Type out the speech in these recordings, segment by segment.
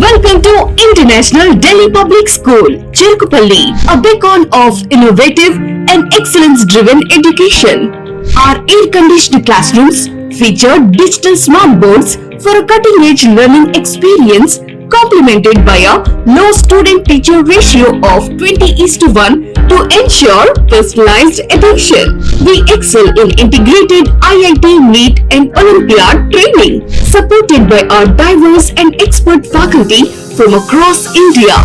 Welcome to International Delhi Public School, Cherkupalli, a beacon of innovative and excellence-driven education. Our air-conditioned classrooms feature digital smart boards for a cutting-edge learning experience, complemented by a low student-teacher ratio of 20:1 to ensure personalized attention. We excel in integrated IIT, NEET and Olympiad training, supported by our diverse and expert faculty from across India.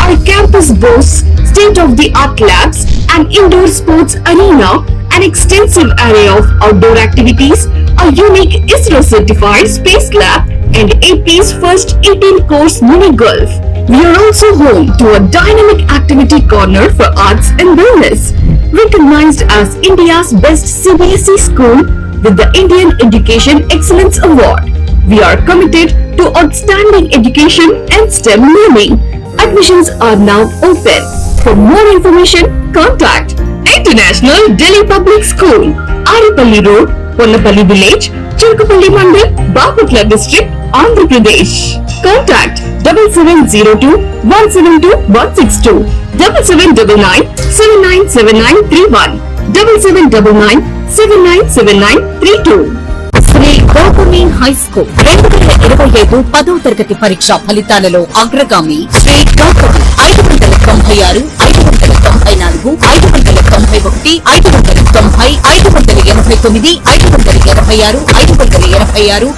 Our campus boasts state-of-the-art labs, an indoor sports arena, an extensive array of outdoor activities, a unique ISRO-certified space lab, and AP's first 18-course mini golf. We are also home to a dynamic activity corner for arts and wellness, recognized as India's best CBSE school with the Indian Education Excellence Award. We are committed to outstanding education and STEM learning. Admissions are now open. For more information, contact International Delhi Public School, Aripalli Road, Ponnapalli Village, Cherkupalli Mandal, Bapatla District, Andhra Pradesh. Contact 7702-172-162, 7799-797931, 7799-797932. Shri Gautami high school 2025 10వ తరగతి పరీక్ష ఫలితాలలో అగ్రగామి శ్రీ గౌతమి 596, 594, 591, 590, 589, 586, 586, 585, 584,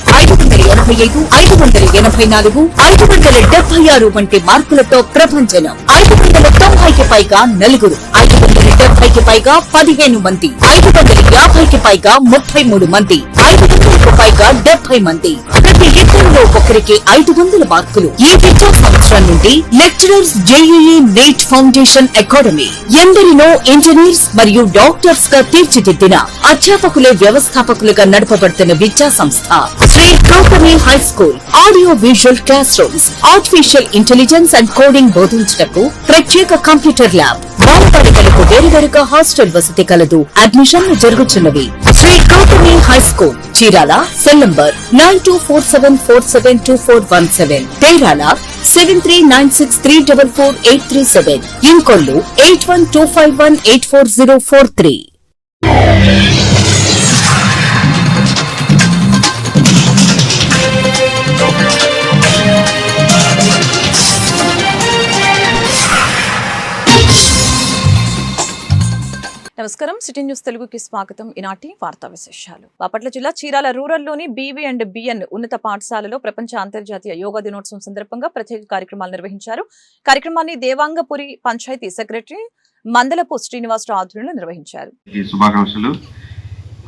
576 వంటి మార్కులతో ప్రభంజనం. 590కి పైగా నలుగురు, 570కి పైగా 15 మంది, 550కి పైగా 33 మంది, 500కు పైగా 70 మంది. ప్రతి ఇద్దరిలో ఒకరికి 500 మార్కులు. ఈ విద్యా సంవత్సరం నుండి lecturers JEE NEET foundation academy, ఎందరినో ఇంజనీర్స్ మరియు డాక్టర్స్ గా తీర్చిదిద్దిన అధ్యాపకులే వ్యవస్థాపకులుగా నడపబడుతున్న విద్యా సంస్థ Shri Gautami high school. Audio visual class rooms, artificial intelligence and coding బోధించుటకు ప్రత్యేక కంప్యూటర్ ల్యాబ్, బాలబాలికలకు వేరువేరుగా హాస్టల్ వసతి కలదు. అడ్మిషన్లు జరుగుతున్నవి. Shri Gautami high school, Chirala. Cell number 9247472417, తేరాల 7396344837, ఇంకొల్లు 8125184043. నమస్కారం, సిటీ న్యూస్ తెలుగుకి స్వాగతం. ఈనాటి వార్తా విశేషాలు. బాపట్ల జిల్లా చీరాల రూరల్లోని బీవీ అండ్ బిఎన్ ఉన్నత పాఠశాలలో ప్రపంచ అంతర్జాతీయ యోగా దినోత్సవం సందర్భంగా ప్రత్యేక కార్యక్రమాలు నిర్వహించారు. కార్యక్రమాన్ని దేవాంగపురి పంచాయతీ సెక్రటరీ మందలపు శ్రీనివాసరావు ఆధ్వర్యంలో నిర్వహించారు. శుభాకాంక్షలు.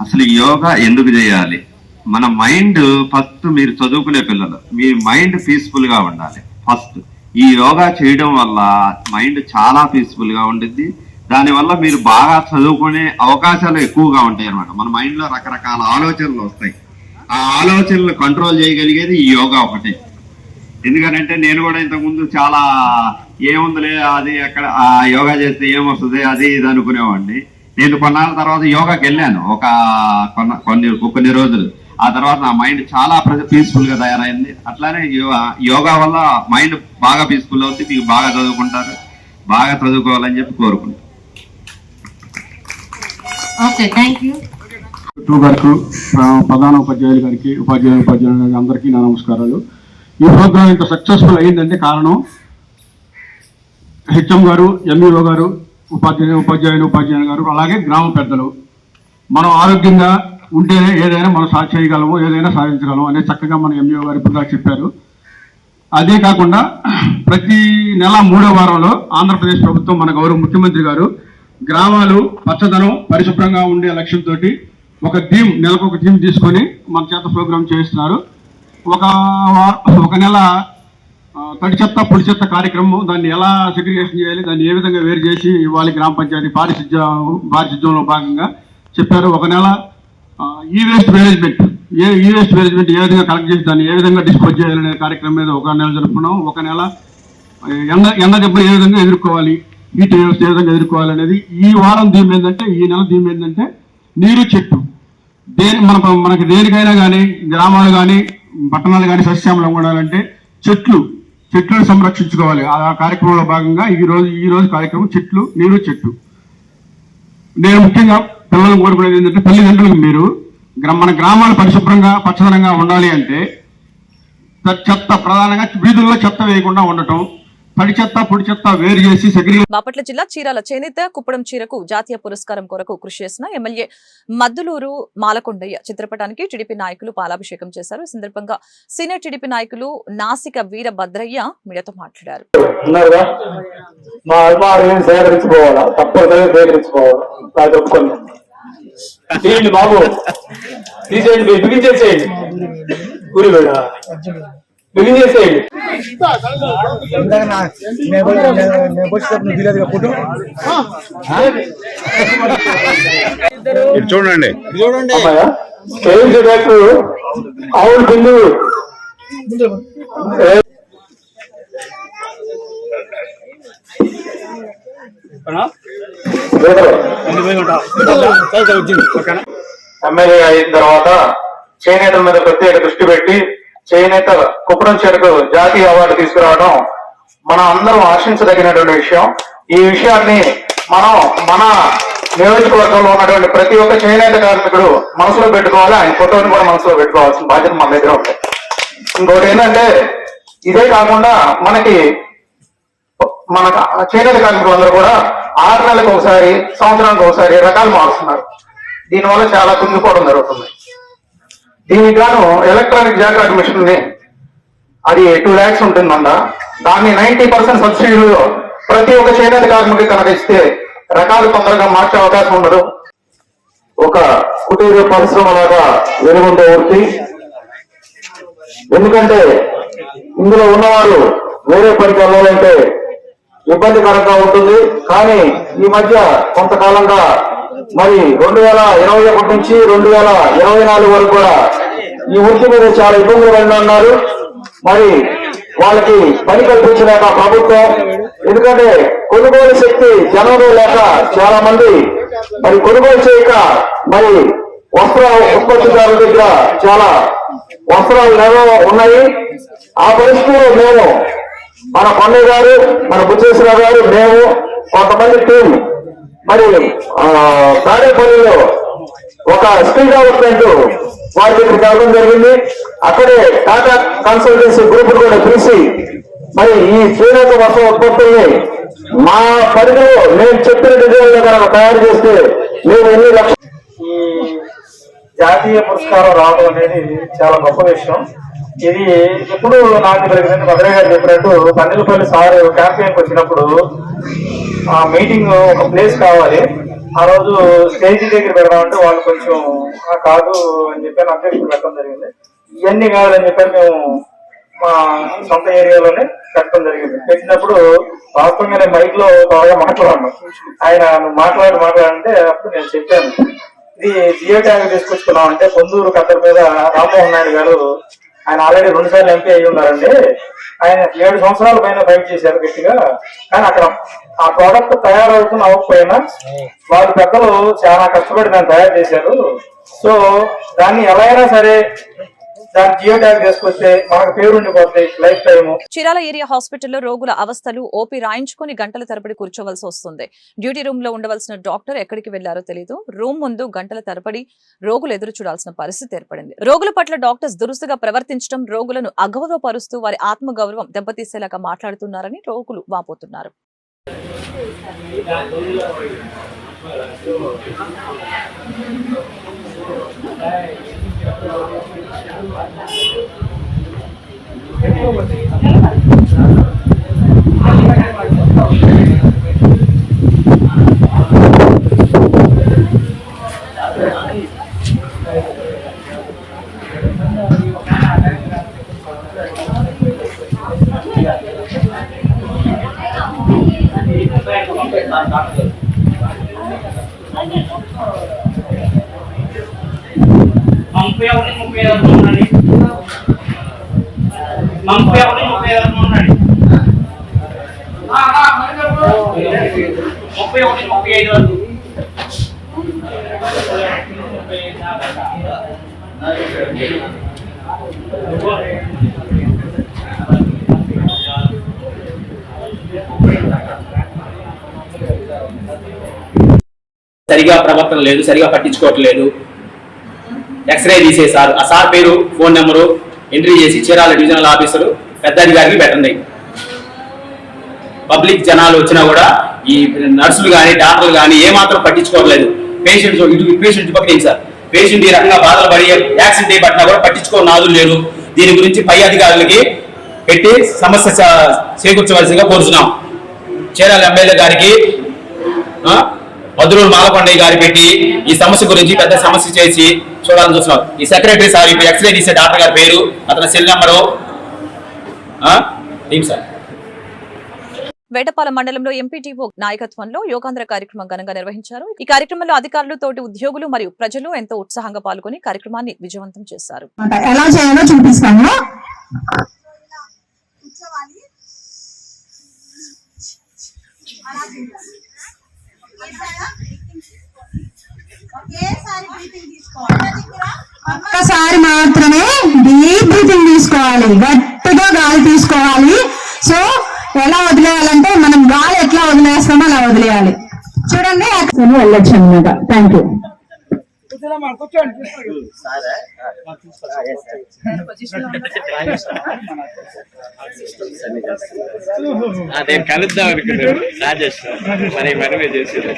అసలు యోగా ఎందుకు చేయాలి? మన మైండ్ ఫస్ట్, మీరు చదువుకునే పిల్లలు, మీ మైండ్ పీస్ఫుల్ గా ఉండాలి. ఫస్ట్ ఈ యోగా చేయడం వల్ల మైండ్ చాలా పీస్ఫుల్ గా ఉండిద్ది. దానివల్ల మీరు బాగా చదువుకునే అవకాశాలు ఎక్కువగా ఉంటాయి అన్నమాట. మన మైండ్ లో రకరకాల ఆలోచనలు వస్తాయి. ఆ ఆలోచనలు కంట్రోల్ చేయగలిగేది ఈ యోగా ఒకటే. ఎందుకంటే నేను కూడా ఇంతకుముందు చాలా ఏముందిలే అది అక్కడ ఆ యోగా చేస్తే ఏమొస్తుంది అది ఇది అనుకునేవాడిని. నేను కొన్నాళ్ళ తర్వాత యోగాకి వెళ్ళాను కొన్ని రోజులు. ఆ తర్వాత నా మైండ్ చాలా పీస్ఫుల్ గా తయారైంది. అట్లానే యోగా వల్ల మైండ్ బాగా పీస్ఫుల్ అవుతుంది. మీకు బాగా చదువుకుంటారు. బాగా చదువుకోవాలని చెప్పి కోరుకుంటాను. గారికి, ప్రధాన ఉపాధ్యాయులు గారికి, ఉపాధ్యాయులు గారికి అందరికీ నా నమస్కారాలు. ఈ ప్రోగ్రామ్ ఇంత సక్సెస్ఫుల్ అయిందంటే కారణం హెచ్ఎం గారు, ఎంఈఓ గారు, ఉపాధ్యాయులు గారు, అలాగే గ్రామ పెద్దలు. మనం ఆరోగ్యంగా ఉంటేనే ఏదైనా మనం చేయగలము, ఏదైనా సాధించగలము అనేది చక్కగా మన ఎంఈఓ గారు ఇప్పుడు చెప్పారు. అదే కాకుండా ప్రతి నెల 3వ వారంలో ఆంధ్రప్రదేశ్ ప్రభుత్వం, మన గౌరవ ముఖ్యమంత్రి గారు గ్రామాలు పచ్చదనం పరిశుభ్రంగా ఉండే లక్ష్యంతో ఒక థీమ్, నెలకు ఒక థీమ్ తీసుకొని మన చేత ప్రోగ్రామ్ చేస్తున్నారు. ఒక నెల తడి చెత్త పొడి చెత్త కార్యక్రమం, దాన్ని ఎలా సెగ్రిగేషన్ చేయాలి, దాన్ని ఏ విధంగా వేరు చేసి ఇవ్వాలి గ్రామ పంచాయతీ పారిశుధ్యంలో భాగంగా చెప్పారు. ఒక నెల ఈ వేస్ట్ మేనేజ్మెంట్ ఏ విధంగా కలెక్ట్ చేసి దాన్ని ఏ విధంగా డిస్పోజ్ చేయాలనే కార్యక్రమం మీద ఒక నెల జరుపుకున్నాం. ఒక నెల ఎండ దెబ్బలు ఏ విధంగా ఎదుర్కోవాలి, హీట్ వ్యవస్థ ఏ విధంగా ఎదుర్కోవాలి అనేది. ఈ వారం థీమ్ ఏంటంటే, ఈ నెల థీమ్ ఏంటంటే నీరు చెట్టు. మనకి దేనికైనా కానీ, గ్రామాలు కానీ పట్టణాలు కానీ సస్యశ్యామలంగా ఉండాలంటే చెట్లు చెట్లను సంరక్షించుకోవాలి. ఆ కార్యక్రమంలో భాగంగా ఈ రోజు కార్యక్రమం చెట్లు నీరు చెట్టు. నేను ముఖ్యంగా పిల్లలను కోరుకునేది ఏంటంటే, తల్లిదండ్రులకు మీరు మన గ్రామాలు పరిశుభ్రంగా పచ్చదనంగా ఉండాలి అంటే చెత్త ప్రధానంగా వీధుల్లో చెత్త వేయకుండా ఉండటం, తడి చెత్త పొడి చెత్త వేరు చేసి బాపట్ల జిల్లా చీరాల చేనేత కుప్పడం చీరకు జాతీయ పురస్కారం కొరకు కృషి చేసిన ఎమ్మెల్యే మద్దులూరు మాలకొండయ్య చిత్రపటానికి టీడీపీ నాయకులు పాలాభిషేకం చేశారు. ఈ సందర్భంగా సీనియర్ టీడీపీ నాయకులు నాసిక వీరభద్రయ్య మీడియాతో మాట్లాడారు. చూడండి అవును బిందు ఎమ్మెల్యే అయిన తర్వాత చేనేత మీద ప్రత్యేక దృష్టి పెట్టి చేనేత కుప్పడం చీరకు జాతీయ అవార్డు తీసుకురావడం మనం అందరం ఆశించదగినటువంటి విషయం. ఈ విషయాన్ని మనం మన నియోజకవర్గంలో ఉన్నటువంటి ప్రతి ఒక్క చేనేత కార్మికుడు మనసులో పెట్టుకోవాలి. ఆయన ఫోటోని కూడా మనసులో పెట్టుకోవాల్సిన బాధ్యత మన దగ్గర ఉంది. ఇంకోటి ఏంటంటే, ఇదే కాకుండా మన చేనేత కార్మికులందరూ కూడా 6 నెలలకు ఒకసారి, సంవత్సరానికి ఒకసారి రకాలు మారుస్తున్నారు. దీనివల్ల చాలా కుంగిపోవడం జరుగుతుంది. దీనికి గాను ఎలక్ట్రానిక్ జాకార్డ్ మిషన్ ని అది 2 lakhs ఉంటుందంట. దాన్ని 90% సబ్సిడీలో ప్రతి ఒక్క చేనేత కార్మికుడికి కనుక ఇస్తే రకాలు తొందరగా మార్చే అవకాశం ఉండదు. ఒక కుటీర పరిశ్రమ లాగా వెలుగుండే వృత్తి. ఎందుకంటే ఇందులో ఉన్నవారు వేరే పనికి వెళ్ళాలంటే ఇబ్బందికరంగా ఉంటుంది. కానీ ఈ మధ్య కొంతకాలంగా మరి 2021 నుంచి 2024 వరకు కూడా ఈ వృత్తి మీద చాలా ఇబ్బందులు పడినారు. మరి వాళ్ళకి పని కల్పించలేక ప్రభుత్వం, ఎందుకంటే కొనుగోలు శక్తి జనంలో లేక చాలా మంది మరి కొనుగోలు చేయక మరి వస్త్ర ఉత్పత్తిదారుల దగ్గర చాలా వస్త్రాలు నిల్వ ఉన్నాయి. ఆ పరిస్థితిలో మేము, మన కొండయ్య గారు, మన బుచ్చేశ్వరరావు గారు, మేము కొంతమంది టీం మరి తాడేపల్లిలో ఒక స్కిల్ డెవలప్మెంట్ వారి దగ్గరికి వెళ్ళడం జరిగింది. అక్కడే టాటా కన్సల్టెన్సీ గ్రూప్ కూడా పిలిచి మరి ఈ చేనేత వస్త్ర ఉత్పత్తుల్ని మా పరిధిలో మేము చెప్పిన డిజైన్లో కనుక తయారు చేస్తే మేము ఎన్ని లక్షలు. ఈ జాతీయ పురస్కారం రావడం అనేది చాలా గొప్ప విషయం. ఇది ఎప్పుడు నాకు జరిగింది, భద్రయ్య గారు చెప్పినట్టు కన్నెలపల్లి సార్ క్యాంపెయిన్కి వచ్చినప్పుడు ఆ మీటింగ్ ఒక ప్లేస్ కావాలి, ఆ రోజు స్టేజ్ దగ్గర పెడదామంటే వాళ్ళు కొంచెం కాదు అని చెప్పి అబ్జెక్షన్ పెట్టడం జరిగింది. ఇవన్నీ కాదని చెప్పి మేము మా సొంత ఏరియాలోనే పెట్టడం జరిగింది. పెట్టినప్పుడు వాస్తవంగా మైక్ లో బాగా మాట్లాడాను. ఆయన మాట్లాడంటే అప్పుడు నేను చెప్పాను, ఇది జియో ట్యాగ్ తీసుకొచ్చుకున్నాం అంటే పొందూరు కత్తెర మీద రామ్మోహన్ నాయుడు గారు, ఆయన ఆల్రెడీ 2 సార్లు ఎంపీ అయ్యి ఉన్నారండి. ఆయన 7 సంవత్సరాల పైన ఫైట్ చేశారు గట్టిగా. కానీ అక్కడ ఆ ప్రోడక్ట్ తయారవుతున్న అవ్వకపోయినా వాళ్ళు పెద్దలు చాలా కష్టపడి దాన్ని తయారు చేశారు. సో దాన్ని ఎలా అయినా సరే దాన్ని జియో ట్యాగ్ చేసుకొస్తే మనకు పేరు ఉండిపోతాయి లైఫ్ టైమ్. చీరాల ఏరియా హాస్పిటల్లో రోగుల అవస్థలు ఓపీ రాయించుకుని గంటల తరబడి కూర్చోవలసి వస్తుంది. డ్యూటీ రూమ్ లో ఉండవలసిన డాక్టర్ ఎక్కడికి వెళ్లారో తెలియదు. రూమ్ ముందు గంటల తరబడి రోగులు ఎదురు చూడాల్సిన పరిస్థితి ఏర్పడింది. రోగుల పట్ల డాక్టర్స్ దురుసుగా ప్రవర్తించడం, రోగులను అగౌరవపరుస్తూ వారి ఆత్మగౌరవం దెబ్బతీసేలాగా మాట్లాడుతున్నారని రోగులు వాపోతున్నారు. సరిగా ప్రవర్తన లేదు, సరిగా పట్టించుకోవట్లేదు. ఎక్స్రే తీసే సార్, ఆ సార్ పేరు, ఫోన్ నెంబరు ఎంట్రీ చేసి చీరాల డివిజనల్ ఆఫీసరు పెద్ద అధికారికి పెట్టండి. పబ్లిక్ జనాలు వచ్చినా కూడా ఈ నర్సులు కానీ డాక్టర్లు కానీ ఏమాత్రం పట్టించుకోవట్లేదు. పేషెంట్ పక్కన సార్, పేషెంట్ ఈ రకంగా బాధలు పడి యాక్సిడెంట్ అయిపట్టినా కూడా పట్టించుకో నాదులు లేరు. దీని గురించి పై అధికారులకి పెట్టి సమస్య చేకూర్చవలసిందిగా కోరుతున్నాం. చీరాల ఎమ్మెల్యే గారికి, మధురూరు మాలకొండయ్య గారి పెట్టి ఈ సమస్య గురించి పెద్ద సమస్య చేసి చూడాలని చూస్తున్నాం. ఈ సెక్రటరీ సార్, ఇప్పుడు ఎక్స్రే తీసే డాక్టర్ గారి పేరు, అతని సెల్ నెంబరు సార్. వేటపాలెం మండలంలో ఎంపీటీఓ నాయకత్వంలో యోగాంధ్ర కార్యక్రమం ఘనంగా నిర్వహించారు. ఈ కార్యక్రమంలో అధికారులు, తోటి ఉద్యోగులు మరియు ప్రజలు ఎంతో ఉత్సాహంగా పాల్గొని కార్యక్రమాన్ని విజయవంతం చేశారు. ఎలా చేయాలో చూపిస్తాను. ఒక్కసారి మాత్రమే డీప్ బ్రీతింగ్ తీసుకోవాలి, గట్టిగా గాలి తీసుకోవాలి. సో ఎలా వదిలేయాలంటే మనం గాలి ఎట్లా వదిలేస్తామో అలా వదిలేయాలి. చూడండి, వెళ్ళొచ్చు అనమాట. Thank you. నేను కలుద్దాం అనుకున్నాను రాజేష్, మరి మనమే చేసేది.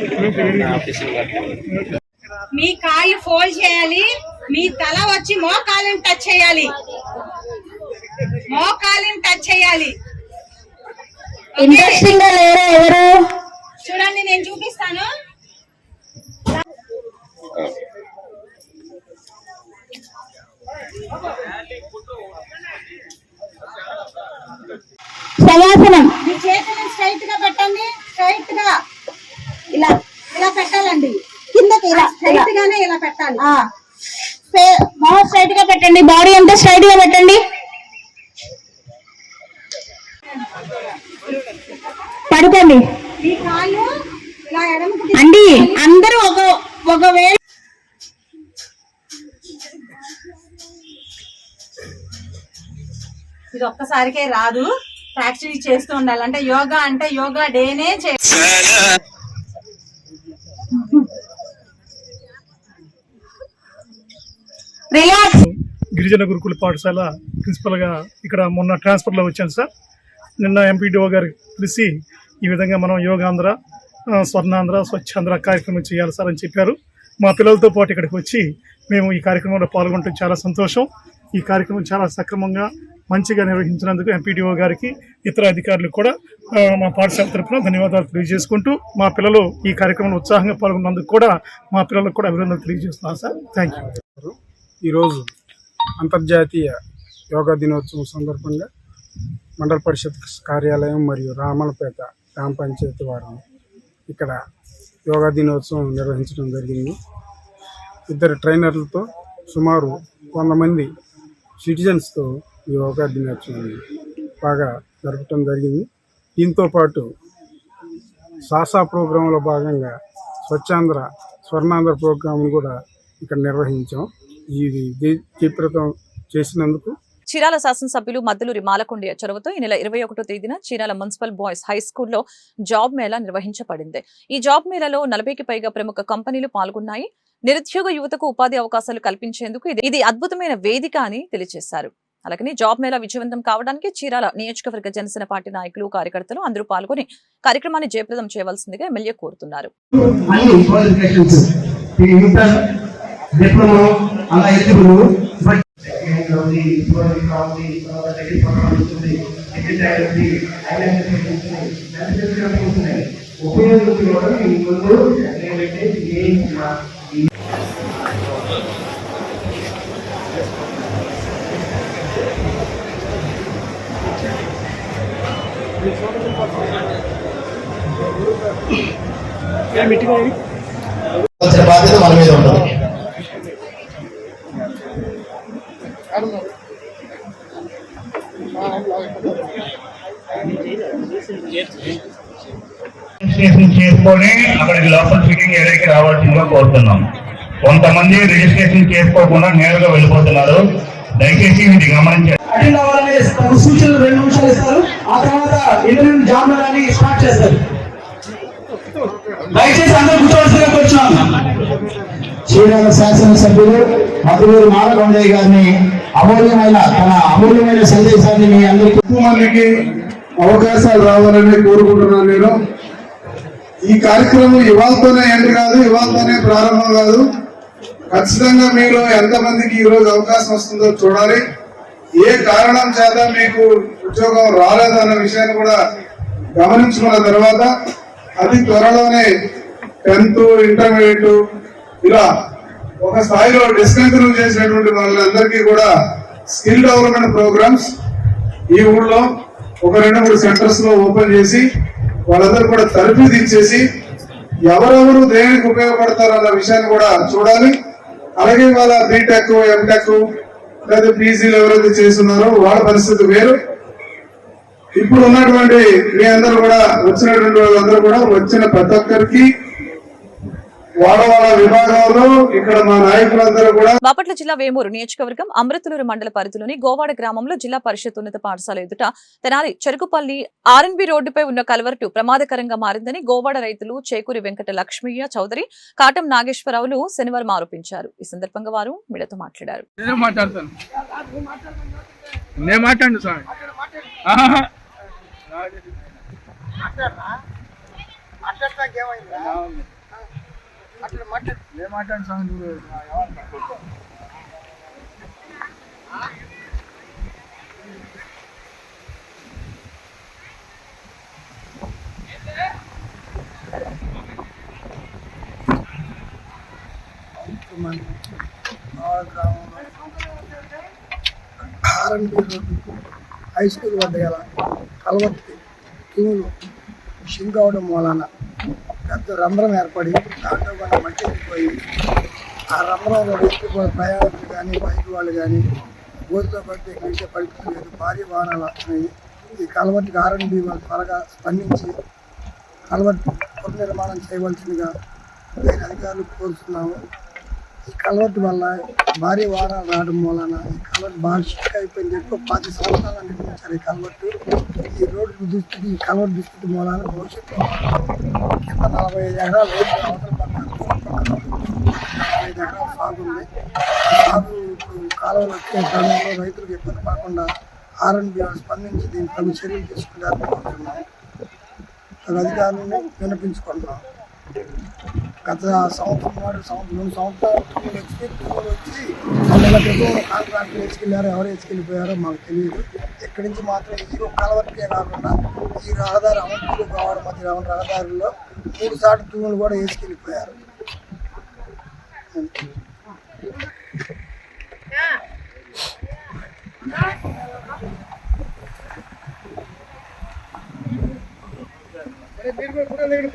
మీ కాళ్ళు ఫోల్డ్ చేయాలి, మీ తల వచ్చి మోకాళ్ళని టచ్ చేయాలి, మోకాళ్ళని టచ్ చేయాలి. ఇంట్రెస్టింగ్ గా లేరా ఎవరు? చూడండి, నేను చూపిస్తాను. శవాసనం. మీ చేతులను స్ట్రైట్ గా పెట్టండి, స్ట్రైట్ గా ఇలా ఇలా పెట్టాలండి. కిందకి ఇలా స్ట్రైట్ గానే ఇలా పెట్టాలి. మౌత్ స్ట్రైట్ గా పెట్టండి, బాడీ అంతా స్ట్రైట్ గా పెట్టండి. పడుకోండి. మీ కాళ్ళు ఇలా ఎడమకు అండి అందరూ ఒక వేళ ఇది ఒక్కసారికే రాదు, ప్రాక్టీస్ చేస్తూ ఉండాలి. అంటే యోగా డేనే రిలాక్స్. గిరిజన గురుకుల పాఠశాల ప్రిన్సిపల్ గా ఇక్కడ మొన్న ట్రాన్స్ఫర్ లో వచ్చాను సార్. నిన్న ఎంపీడీఓ గారికి పిలిచి ఈ విధంగా మనం యోగాంధ్ర, స్వర్ణాంధ్ర, స్వచ్ఛాంధ్ర కార్యక్రమం చేయాలి సార్ అని చెప్పారు. మా పిల్లలతో పాటు ఇక్కడికి వచ్చి మేము ఈ కార్యక్రమంలో పాల్గొనడం చాలా సంతోషం. ఈ కార్యక్రమం చాలా సక్రమంగా మంచిగా నిర్వహించినందుకు ఎంపీడీఓ గారికి, ఇతర అధికారులకు కూడా మా పాఠశాల తరఫున ధన్యవాదాలు తెలియజేసుకుంటూ, మా పిల్లలు ఈ కార్యక్రమంలో ఉత్సాహంగా పాల్గొన్నందుకు కూడా మా పిల్లలకు కూడా అభినందనలు తెలియజేస్తున్నాను సార్. Thank you. ఈరోజు అంతర్జాతీయ యోగా దినోత్సవం సందర్భంగా మండల పరిషత్ కార్యాలయం మరియు రామలపేట గ్రామ పంచాయతీ వారు ఇక్కడ యోగా దినోత్సవం నిర్వహించడం జరిగింది. ఇద్దరు ట్రైనర్లతో సుమారు 100 మంది సిటిజన్స్తో ఈ యోగా దినోత్సవాన్ని బాగా జరపడం జరిగింది. దీంతో పాటు సాసా ప్రోగ్రాంలో భాగంగా స్వచ్ఛాంధ్ర, స్వర్ణాంధ్ర ప్రోగ్రాంను కూడా ఇక్కడ నిర్వహించాం. ఇది జయప్రదం చేసినందుకు చీరాల శాసనసభ్యులు మద్దులూరి మాలకొండయ్య చొరవతో ఈ నెల 21వ తేదీన చీరాల మున్సిపల్ బాయ్స్ హై స్కూల్లో జాబ్ మేళా నిర్వహించబడింది. ఈ జాబ్ మేళాలో 40కి పైగా ప్రముఖ కంపెనీలు పాల్గొన్నాయి. నిరుద్యోగ యువతకు ఉపాధి అవకాశాలు కల్పించేందుకు ఇది అద్భుతమైన వేదిక అని తెలియజేశారు. అలాగే జాబ్ మేళా విజయవంతం కావడానికి చీరాల నియోజకవర్గ జనసేన పార్టీ నాయకులు, కార్యకర్తలు అందరూ పాల్గొని కార్యక్రమాన్ని జయప్రదం చేయవలసిందిగా ఎమ్మెల్యే కోరుతున్నారు. బాధ్యత మన మీద ఉంటుంది. చేసుకొని అక్కడికి లోపల ఫిట్టింగ్ ఏరియాకి రావాల్సిందిగా కోరుతున్నాం. కొంతమంది రిజిస్ట్రేషన్ చేసుకోకుండా నేరుగా వెళ్ళిపోతున్నారు. దయచేసి ఇది గమనించండి. అటెండ్ అవ్వాలని సూచనలు 2 నిమిషాలు ఇస్తారు. ఆ తర్వాత జాబ్ మేళాని స్టార్ట్ చేస్తారు. దయచేసి అందరూ కూర్చోవలసిందిగా కూర్చున్నాం. చీరాల శాసనసభ్యులు మధువూరు మాలకొండయ్య గారిని తన అమూల్యమైన సందేశాన్ని మీ అందరికీ ఎక్కువ మందికి అవకాశాలు రావాలని కోరుకుంటున్నాను. నేను ఈ కార్యక్రమం ఇవాళతోనే ఎండ్ కాదు, ఇవాళతోనే ప్రారంభం కాదు. ఖచ్చితంగా మీలో ఎంతమందికి ఈ రోజు అవకాశం వస్తుందో చూడాలి. ఏ కారణం చేత మీకు ఉద్యోగం రాలేదన్న విషయాన్ని కూడా గమనించుకున్న తర్వాత అతి త్వరలోనే 10th ఇంటర్మీడియట్ ఇలా ఒక స్థాయిలో డిస్కంటిన్యూ చేసినటువంటి వాళ్ళందరికీ కూడా స్కిల్ డెవలప్మెంట్ ప్రోగ్రామ్స్ ఈ ఊళ్ళో ఒక 2-3 సెంటర్స్ లో ఓపెన్ చేసి వాళ్ళందరూ కూడా తరఫీదు ఇచ్చేసి ఎవరెవరు దేనికి ఉపయోగపడతారు అన్న విషయాన్ని కూడా చూడాలి. అలాగే వాళ్ళ బీటెక్, ఎంటెక్ లేదా పీజీలు ఎవరైతే చేస్తున్నారో వాళ్ళ పరిస్థితి వేరు. ఇప్పుడు ఉన్నటువంటి మీ అందరూ కూడా వచ్చినటువంటి వాళ్ళందరూ కూడా వచ్చిన ప్రతి ఒక్కరికి వాళ్ళ విభాగంలో ఇక్కడ మా నాయకులందరూ కూడా. బాపట్ల జిల్లా వేమూరు నియోజకవర్గం అమృతలూరు మండల పరిధిలోని గోవాడ గ్రామంలో జిల్లా పరిషత్ ఉన్నత పాఠశాల ఎదుట తెనాలి చెరుకుపల్లి ఆర్ఎన్బి రోడ్డుపై ఉన్న కల్వర్టు ప్రమాదకరంగా మారిందని గోవాడ రైతులు చేకూరి వెంకట లక్ష్మయ్య చౌదరి, కాటం నాగేశ్వరరావులు శనివారం ఆరోపించారు. ఈ సందర్భంగా వారు మీడియాతో మాట్లాడారు. హై స్కూల్ వద్ద గల కలవర్తి తూములు షింక్ అవడం వలన పెద్ద రంధ్రం ఏర్పడి దాంట్లో కూడా మట్టి ఎక్కిపోయి ఆ రంధ్రంలో ఎక్కిపోయి ప్రయాణికులు కానీ బైక్ వాళ్ళు కానీ బోతులో పడితే ఎక్కడికే పరిస్థితి లేదు. భారీ వాహనాలు వస్తున్నాయి. ఈ కలవర్తికి ఆర్ఎన్బి వాళ్ళు త్వరగా స్పందించి కలవర్తి పునర్నిర్మాణం చేయవలసిందిగా నేను అధికారులు కోరుతున్నాము. ఈ కలవర్తి వల్ల భారీ వాహనాలు రావడం వలన ఈ కలవర్తి బాగా షిక్ అయిపోయింది. ఎక్కువ 10 సంవత్సరాలు నిర్మించారు ఈ కలవర్తి. ఈ రోడ్డు దుస్థితి, ఈ కలవర్తి దుస్థితి మూలాన భవిష్యత్తులో కింద 45 ఎకరాలు అవతల పక్కన 45 ఎకరాలు సాగుంది. సాగు కాలువలు వచ్చే సమయంలో రైతులకు ఇబ్బంది పడకుండా ఆర్ఎన్బి స్పందించి దీని తగు చర్యలు తీసుకుంటారని కోరుతున్నాం. అధికారులను వినిపించుకుంటున్నాం. గత సంవత్సరం 2 సంవత్సరాలు వచ్చి 2 నెలల క్రితం కాంట్రాక్టర్ వేసుకెళ్ళారో ఎవరు వేసుకెళ్ళిపోయారో మాకు తెలియదు. ఇక్కడి నుంచి మాత్రం ఈ కలవర్కే కాకుండా ఈ రహదారి అమలు కావడం మధ్య రహదారుల్లో 3 సార్లు తూములు కూడా వేసుకెళ్ళిపోయారు.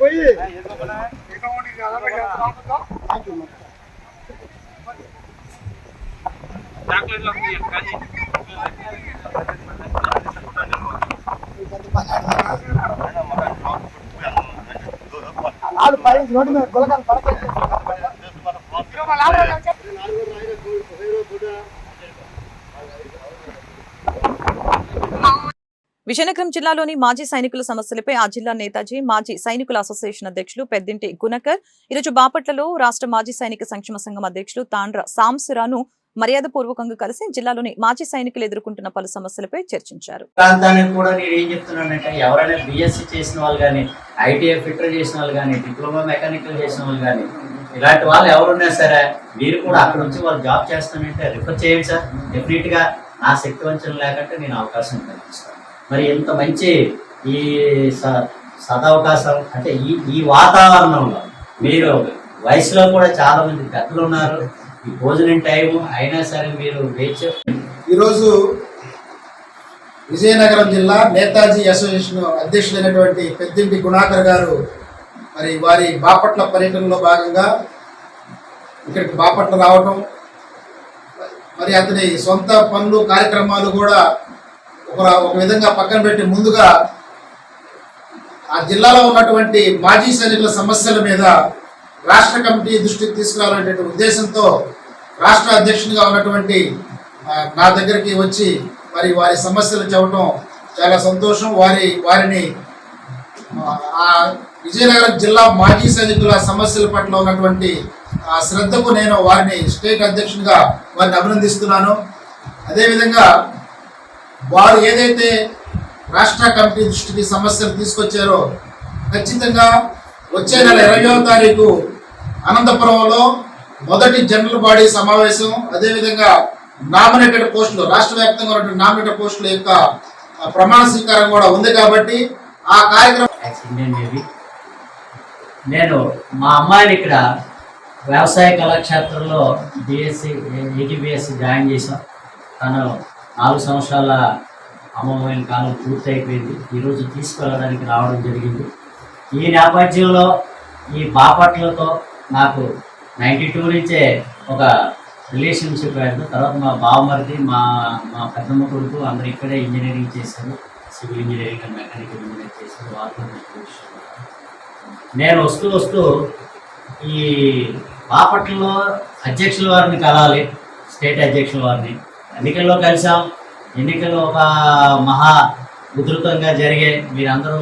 పోయి రోడ్డు మీద గులకాలు పడతాయి. విజయనగరం జిల్లాలోని మాజీ సైనికుల సమస్యలపై ఆ జిల్లా నేతాజీ మాజీ సైనికుల అసోసియేషన్ అధ్యక్షులు పెద్దింటి గుణకర్ ఈరోజు బాపట్లలో రాష్ట్ర మాజీ సైనిక సంక్షేమ సంఘం అధ్యక్షులు తాండ్ర సాంబశివరావును మర్యాదపూర్వకంగా కలిసి జిల్లాలోని మాజీ సైనికులు ఎదుర్కొంటున్న పలు సమస్యలపై చర్చించారు. ప్రాంతానికి కూడా నేను ఏం చెప్తున్నానంటే ఎవరైనా బిఎస్సీ చేసిన వాళ్ళు కానీ, ఐటీఐ ఫిటర్ చేసిన వాళ్ళు కానీ, డిప్లొమా మెకానికల్ చేసిన వాళ్ళు కానీ, ఇలాంటి వాళ్ళు ఎవరున్నా సరే మీరు కూడా అక్కడ నుంచి వాళ్ళు జాబ్ చేస్తానంటే రిఫర్ చేయండి సార్. డెఫినెట్గా నా శక్తి వంచన లేకుంటే నేను అవకాశం కల్పిస్తాను. మరి ఇంత మంచి ఈ సదవకాశం అంటే ఈ వాతావరణంలో మీరు వయసులో కూడా చాలా మంది పెద్దలు ఉన్నారు. ఈ భోజనం టైం అయినా సరే మీరు వేచి. ఈరోజు విజయనగరం జిల్లా నేతాజీ అసోసియేషన్ అధ్యక్షులైనటువంటి పెద్దింటి గుణాకర్ గారు మరి వారి బాపట్ల పర్యటనలో భాగంగా ఇక్కడికి బాపట్ల రావటం, మరి అతని సొంత పనులు కార్యక్రమాలు కూడా ఒక విధంగా పక్కన పెట్టి ముందుగా ఆ జిల్లాలో ఉన్నటువంటి మాజీ సైనికుల సమస్యల మీద రాష్ట్ర కమిటీ దృష్టికి తీసుకురావాలనే ఉద్దేశంతో రాష్ట్ర అధ్యక్షునిగా ఉన్నటువంటి నా దగ్గరికి వచ్చి మరి వారి సమస్యలు చెప్పడం చాలా సంతోషం. వారిని విజయనగరం జిల్లా మాజీ సైనికుల సమస్యల పట్ల ఉన్నటువంటి శ్రద్ధకు నేను వారిని స్టేట్ అధ్యక్షునిగా వారిని అభినందిస్తున్నాను. అదేవిధంగా వారు ఏదైతే రాష్ట్ర కమిటీ దృష్టికి సమస్యలు తీసుకొచ్చారో ఖచ్చితంగా వచ్చే నెల 20వ తారీఖు అనంతపురంలో మొదటి జనరల్ బాడీ సమావేశం, అదేవిధంగా నామినేటెడ్ పోస్టులు, రాష్ట్ర వ్యాప్తంగా ఉన్నటువంటి నామినేటెడ్ పోస్టుల యొక్క ప్రమాణ స్వీకారం కూడా ఉంది కాబట్టి ఆ కార్యక్రమం. నేను మా అమ్మాయిని ఇక్కడ వ్యవసాయ కళాక్షేత్రంలో బిఎస్సి ఏటీబీఎస్సి జాయిన్ చేశాం. తను 4 సంవత్సరాల అమ్మమైన కాలం పూర్తి అయిపోయింది. ఈరోజు తీసుకెళ్ళడానికి రావడం జరిగింది. ఈ నేపథ్యంలో ఈ బాపట్లతో నాకు 92 నుంచే ఒక రిలేషన్షిప్ అయింది. తర్వాత మా బావమరిది, మా పెద్దమ్మ కొడుకు అందరూ ఇక్కడే ఇంజనీరింగ్ చేశారు. Civil engineering and mechanical engineering చేశారు. వాళ్ళతో నేను వస్తూ ఈ బాపట్లలో అధ్యక్షుల వారిని కలాలి, స్టేట్ అధ్యక్షుల వారిని ఎన్నికల్లో కలిసాం. ఎన్నికలు ఒక మహా ఉధృతంగా జరిగే మీరందరూ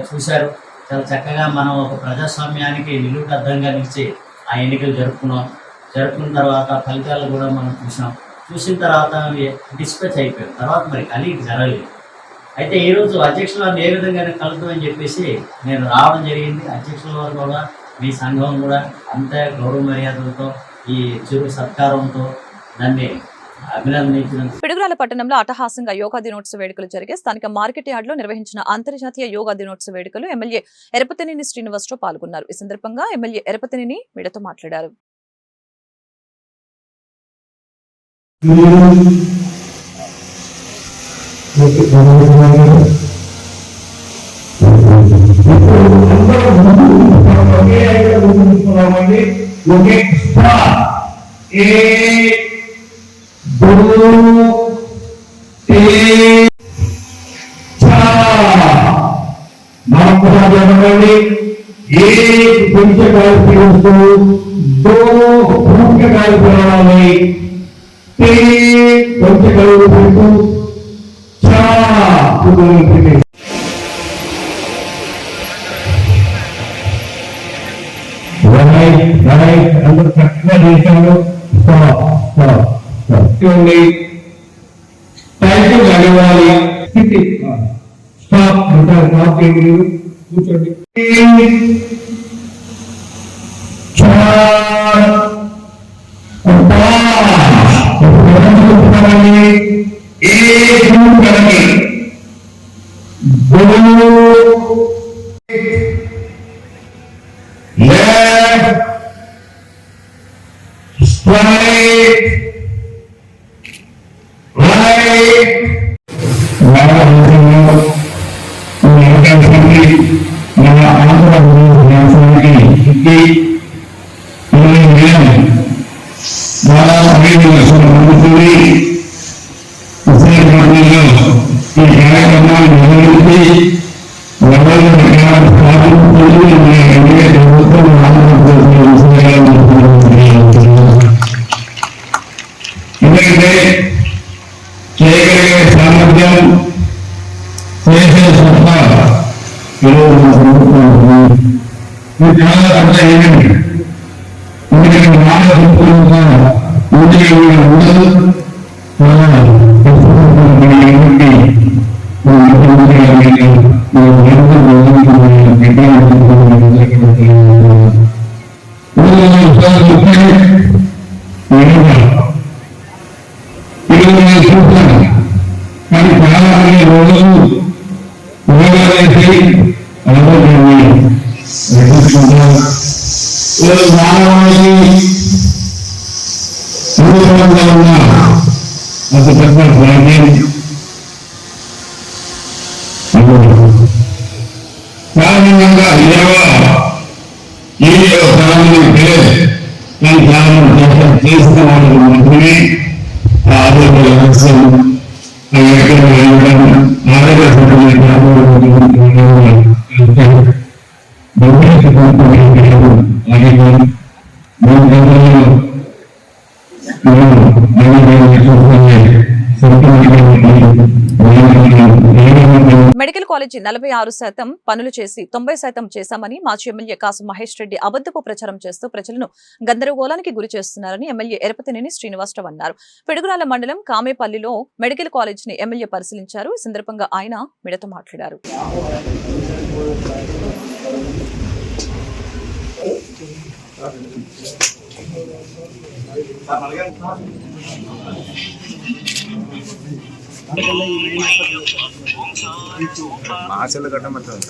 చూశారు. చాలా చక్కగా మనం ఒక ప్రజాస్వామ్యానికి నిలువుటద్దంగా నిలిచి ఆ ఎన్నికలు జరుపుకున్న తర్వాత ఫలితాలు కూడా మనం చూసిన తర్వాత డిస్పాచ్ అయిపోయాం. తర్వాత మరి కలిగి జరగలేదు. అయితే ఈరోజు అధ్యక్షుల వారిని ఏ విధంగా కలుద్దామని చెప్పేసి నేను రావడం జరిగింది. అధ్యక్షుల వారు కూడా మీ సంఘం కూడా అంతే గౌరవ మర్యాదలతో ఈ చిరు సత్కారంతో దాన్ని అభినందించినందుకు. పిడుగురాల పట్టణంలో అట్టహాసంగా యోగా దినోత్సవ వేడుకలు జరిగే స్థానిక మార్కెట్ యార్డ్ లో నిర్వహించిన అంతర్జాతీయ యోగా దినోత్సవ వేడుకలు ఎమ్మెల్యే ఎరపతినేని శ్రీనివాసరావు పాల్గొన్నారు. ఈ సందర్భంగా ఎమ్మెల్యే ఎరపతినేని మీడియాతో మాట్లాడారు. అందరూ చక్కగా చేశారు. టైం కలవాలి. స్టాప్ అంటారు. కూర్చోండి. మెడికల్ కాలేజీ 46% పనులు చేసి 90% చేశామని మాజీ ఎమ్మెల్యే కాసు మహేష్ రెడ్డి అబద్ధపు ప్రచారం చేస్తూ ప్రజలను గందరగోళానికి గురి చేస్తున్నారని ఎమ్మెల్యే ఎరపతినేని శ్రీనివాసరావు అన్నారు. పిడుగురాల మండలం కామేపల్లిలో మెడికల్ కాలేజీని ఎమ్మెల్యే పరిశీలించారు. ఈ సందర్భంగా ఆయన మీడియాతో మాట్లాడారు. ఆశలు కట్టమంటారు.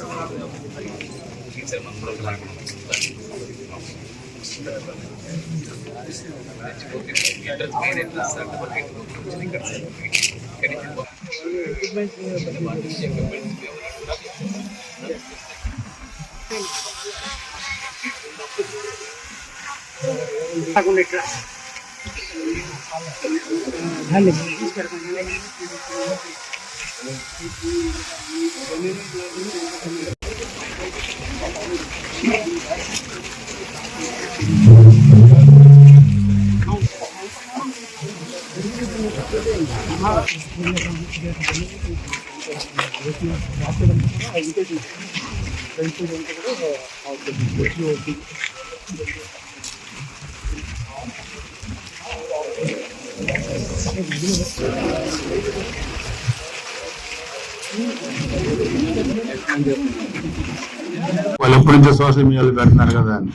వాళ్ళు ఎప్పటి నుంచో సోషల్ మీడియాలో పెడుతున్నారు కదా అని.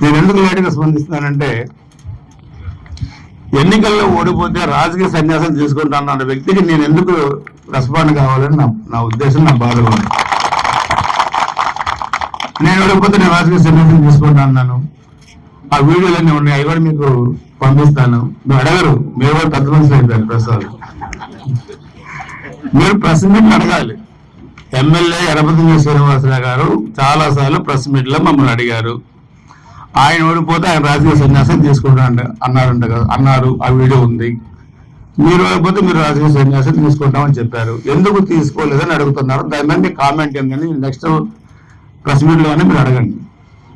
నేను ఎందుకు లేటుగా స్పందిస్తానంటే, ఎన్నికల్లో ఓడిపోతే రాజకీయ సన్యాసం తీసుకుంటాను అన్న వ్యక్తికి నేను ఎందుకు రెస్పాండ్ కావాలని నా ఉద్దేశం, నా బాధ. నేను ఓడిపోతే నేను రాజకీయ సన్యాసం తీసుకుంటా అన్నాను. ఆ వీడియోలన్నీ ఉన్నాయి, అవి కూడా మీకు పంపిస్తాను. మీరు అడగరు, మీరు కూడా పెద్ద మనుషులు అయిపోయారు ప్రసాద్. మీరు ప్రెస్ మీట్ అడగాలి. ఎమ్మెల్యే ఎరపతినేని శ్రీనివాసరావు గారు చాలా సార్లు ప్రెస్ మీట్ లో మమ్మల్ని అడిగారు. ఆయన ఓడిపోతే ఆయన రాజకీయ సన్యాసం తీసుకుంటా అన్నారు. ఆ వీడియో ఉంది. మీరు ఓడిపోతే మీరు రాజకీయ సన్యాసం తీసుకుంటామని చెప్పారు. ఎందుకు తీసుకోలేదని అడుగుతున్నారు. దాని మీద మీ కామెంట్ ఏంటని నెక్స్ట్ ప్రెస్ మీట్ లోనే మీరు అడగండి.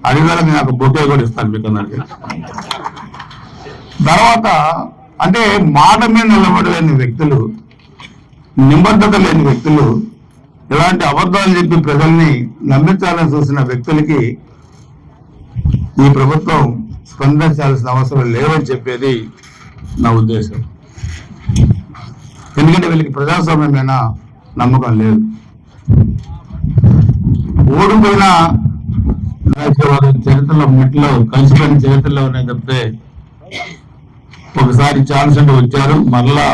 అడిగాక నేను ఒక బొకే కూడా ఇస్తాను మీకు అందరికి. తర్వాత అంటే మాట మీద నిలబడలేని వ్యక్తులు, నిబద్ధత లేని వ్యక్తులు, ఇలాంటి అబద్ధాలు చెప్పి ప్రజల్ని నమ్మించాలని చూసిన వ్యక్తులకి ఈ ప్రభుత్వం స్పందించాల్సిన అవసరం లేవని చెప్పేది నా ఉద్దేశం. ఎందుకంటే వీళ్ళకి ప్రజాస్వామ్యమైన నమ్మకం లేదు. ఓడిపోయిన చరిత్రలో మెట్లో కలిసిపోయిన చరిత్రలో ఉన్నాయి తప్పితే ఒకసారి ఛాన్స్ అంటే వచ్చారు, మరలా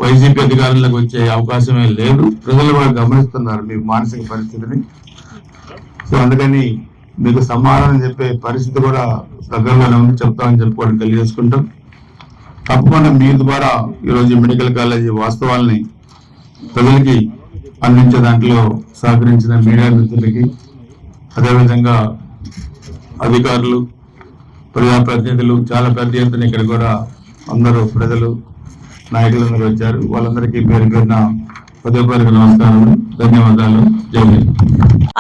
వైసీపీ అధికారులకు వచ్చే అవకాశమే లేదు. ప్రజలు కూడా గమనిస్తున్నారు మీ మానసిక పరిస్థితిని. సో అందుకని మీకు సమాధానం చెప్పే పరిస్థితి కూడా దగ్గరలోనే ఉంది, చెప్తామని చెప్పుకోవడం తెలియజేసుకుంటాం. తప్పకుండా మీ ద్వారా ఈరోజు మెడికల్ కాలేజీ వాస్తవాల్ని ప్రజలకి అందించే దాంట్లో సహకరించిన మీడియా మిత్రులకి, అదేవిధంగా అధికారులు, ప్రజాప్రతినిధులు, చాలా పెద్ద ఎత్తున ఇక్కడ కూడా అందరూ ప్రజలు, నాయకులందరూ వచ్చారు. వాళ్ళందరికీ పేరు పేరున హృదయపూర్వక నమస్కారాలు, ధన్యవాదాలు. జై హింద్.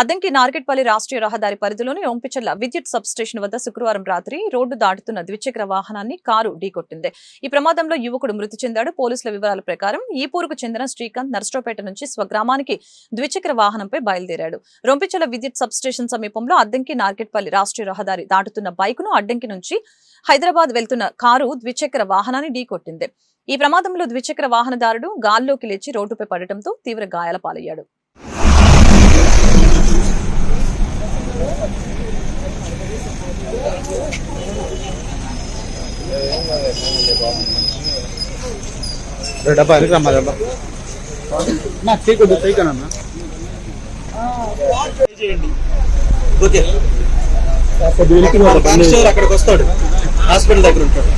అద్దంకి నార్కెట్పల్లి రాష్ట్రీయ రహదారి పరిధిలోని ఓంపిచర్ల విద్యుత్ సబ్ స్టేషన్ వద్ద శుక్రవారం రాత్రి రోడ్డు దాటుతున్న ద్విచక్ర వాహనాన్ని కారు ఢీకొట్టింది. ఈ ప్రమాదంలో యువకుడు మృతి చెందాడు. పోలీసుల వివరాల ప్రకారం ఈపూరుకు చెందిన శ్రీకాంత్ నర్సరావుపేట నుంచి స్వగ్రామానికి ద్విచక్ర వాహనంపై బయలుదేరాడు. రొంపిచర్ల విద్యుత్ సబ్ స్టేషన్ సమీపంలో అద్దంకి నార్కెట్పల్లి రాష్ట్రీయ రహదారి దాటుతున్న బైకును అడ్డంకి నుంచి హైదరాబాద్ వెళ్తున్న కారు ద్విచక్ర వాహనాన్ని ఢీకొట్టింది. ఈ ప్రమాదంలో ద్విచక్ర వాహనదారుడు గాల్లోకి లేచి రోడ్డుపై పడటంతో తీవ్ర గాయాల పాలయ్యాడు. అక్కడికి వస్తాడు, హాస్పిటల్ దగ్గర ఉంటాడు.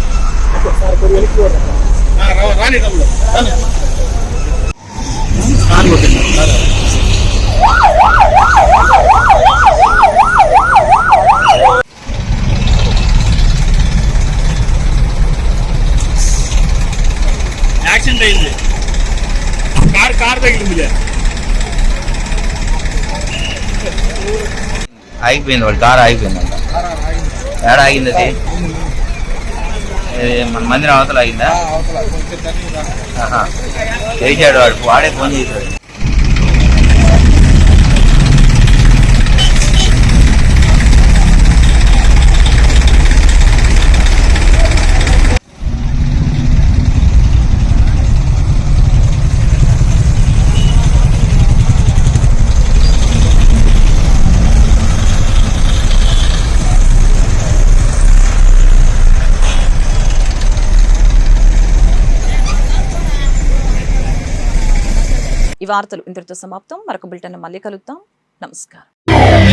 యాక్సిడెంట్ అయింది, కార్ తగిలింది. ఆగిపోయింది, వాడు కారు ఆగిపోయిందంట. ఏడ ఆగింది అది? మన మందిరం అవతల ఆగిందా? చేశాడు వాడు, వాడే ఫోన్ చేశాడు. ఈ వార్తలు ఇంతటితో సమాప్తం. మరొక బులెటిన్ మళ్ళీ కలుద్దాం. నమస్కారం.